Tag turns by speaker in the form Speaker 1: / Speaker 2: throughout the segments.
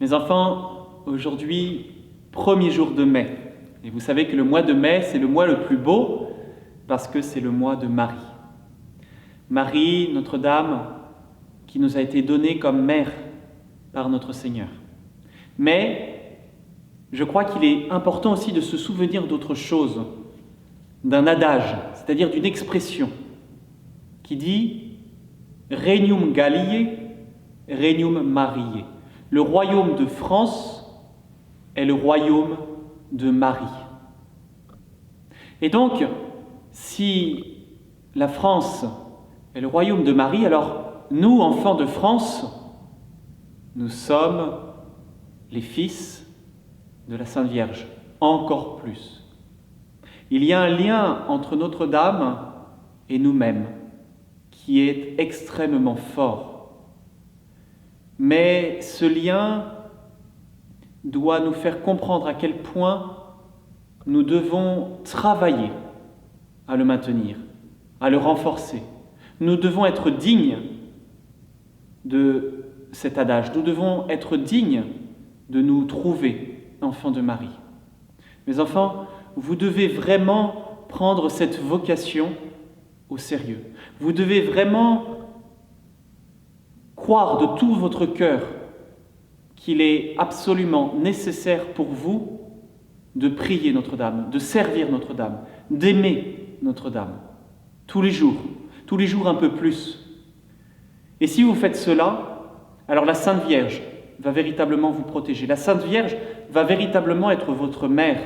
Speaker 1: Mes enfants, aujourd'hui, premier jour de mai. Et vous savez que le mois de mai, c'est le mois le plus beau parce que c'est le mois de Marie. Marie, Notre-Dame, qui nous a été donnée comme mère par notre Seigneur. Mais je crois qu'il est important aussi de se souvenir d'autre chose, d'un adage, c'est-à-dire d'une expression qui dit « Regnum Galliae, Regnum Mariae ». Le royaume de France est le royaume de Marie. Et donc, si la France est le royaume de Marie, alors nous, enfants de France, nous sommes les fils de la Sainte Vierge, encore plus. Il y a un lien entre Notre-Dame et nous-mêmes qui est extrêmement fort. Mais ce lien doit nous faire comprendre à quel point nous devons travailler à le maintenir, à le renforcer. Nous devons être dignes de cet adage. Nous devons être dignes de nous trouver enfants de Marie. Mes enfants, vous devez vraiment prendre cette vocation au sérieux. Vous devez vraiment croire de tout votre cœur qu'il est absolument nécessaire pour vous de prier Notre-Dame, de servir Notre-Dame, d'aimer Notre-Dame, tous les jours un peu plus. Et si vous faites cela, alors la Sainte Vierge va véritablement vous protéger. La Sainte Vierge va véritablement être votre mère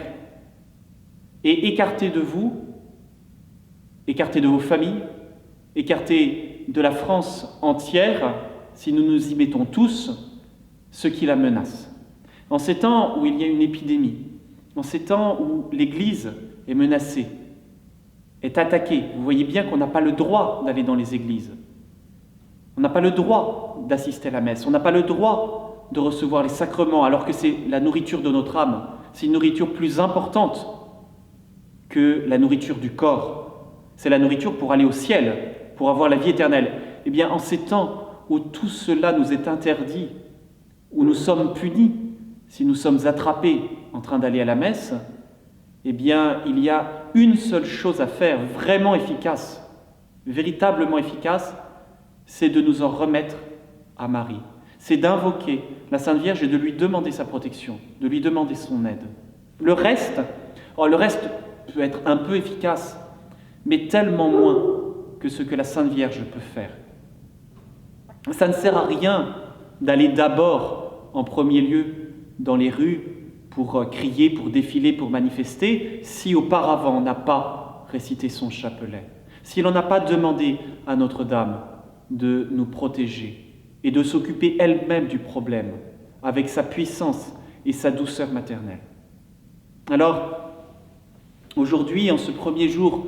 Speaker 1: et écarter de vous, écarter de vos familles, écarter de la France entière, si nous nous y mettons tous, ce qui la menace. En ces temps où il y a une épidémie, en ces temps où l'Église est menacée, est attaquée, vous voyez bien qu'on n'a pas le droit d'aller dans les églises. On n'a pas le droit d'assister à la messe, on n'a pas le droit de recevoir les sacrements, alors que c'est la nourriture de notre âme. C'est une nourriture plus importante que la nourriture du corps. C'est la nourriture pour aller au ciel, pour avoir la vie éternelle. Eh bien, en ces temps où tout cela nous est interdit, où nous sommes punis, si nous sommes attrapés en train d'aller à la messe, eh bien, il y a une seule chose à faire, vraiment efficace, véritablement efficace, c'est de nous en remettre à Marie. C'est d'invoquer la Sainte Vierge et de lui demander sa protection, de lui demander son aide. Le reste peut être un peu efficace, mais tellement moins que ce que la Sainte Vierge peut faire. Ça ne sert à rien d'aller d'abord, en premier lieu, dans les rues pour crier, pour défiler, pour manifester, si auparavant on n'a pas récité son chapelet, si l'on n'a pas demandé à Notre-Dame de nous protéger et de s'occuper elle-même du problème avec sa puissance et sa douceur maternelle. Alors, aujourd'hui, en ce premier jour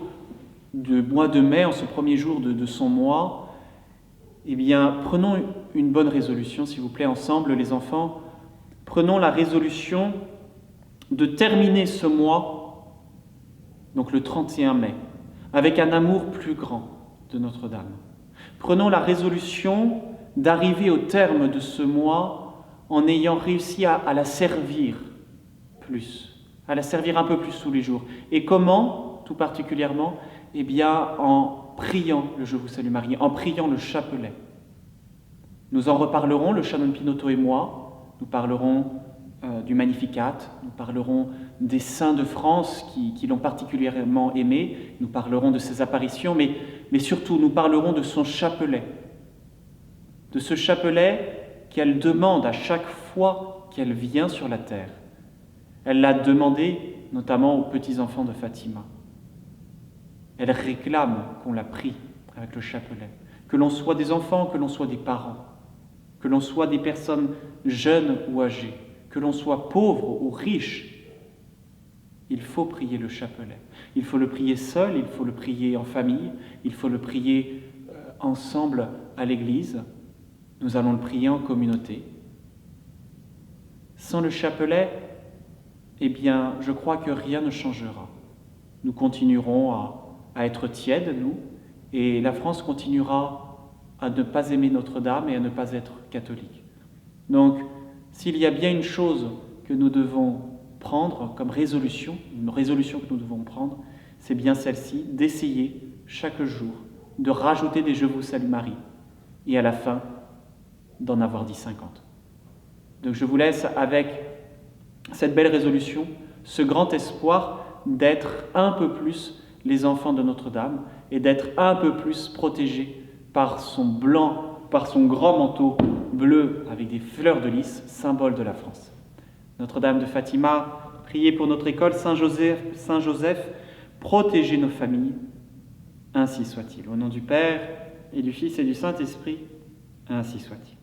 Speaker 1: du mois de mai, en ce premier jour de son mois, eh bien, prenons une bonne résolution, s'il vous plaît, ensemble, les enfants. Prenons la résolution de terminer ce mois, donc le 31 mai, avec un amour plus grand de Notre-Dame. Prenons la résolution d'arriver au terme de ce mois en ayant réussi à la servir plus, à la servir un peu plus tous les jours. Et comment, tout particulièrement? Eh bien, en priant le Je vous salue Marie, en priant le chapelet. Nous en reparlerons, le Chanoine Pinotto et moi. Nous parlerons du Magnificat, nous parlerons des saints de France qui l'ont particulièrement aimé, nous parlerons de ses apparitions, mais surtout nous parlerons de son chapelet, de ce chapelet qu'elle demande à chaque fois qu'elle vient sur la terre. Elle l'a demandé notamment aux petits-enfants de Fatima. Elle réclame qu'on la prie avec le chapelet, que l'on soit des enfants, que l'on soit des parents, que l'on soit des personnes jeunes ou âgées, que l'on soit pauvre ou riche, il faut prier le chapelet. Il faut le prier seul, il faut le prier en famille, il faut le prier ensemble à l'église. Nous allons le prier en communauté. Sans le chapelet, eh bien, je crois que rien ne changera. Nous continuerons à être tièdes, nous, et la France continuera à ne pas aimer Notre-Dame et à ne pas être catholique. Donc, s'il y a bien une chose que nous devons prendre comme résolution, une résolution que nous devons prendre, c'est bien celle-ci, d'essayer chaque jour de rajouter des « Je vous salue Marie » et à la fin d'en avoir dit 50. Donc je vous laisse avec cette belle résolution, ce grand espoir d'être un peu plus les enfants de Notre-Dame et d'être un peu plus protégés par son blanc, par son grand manteau bleu avec des fleurs de lys, symbole de la France. Notre-Dame de Fatima, priez pour notre école, Saint Joseph, protégez nos familles, ainsi soit-il. Au nom du Père, et du Fils et du Saint-Esprit, ainsi soit-il.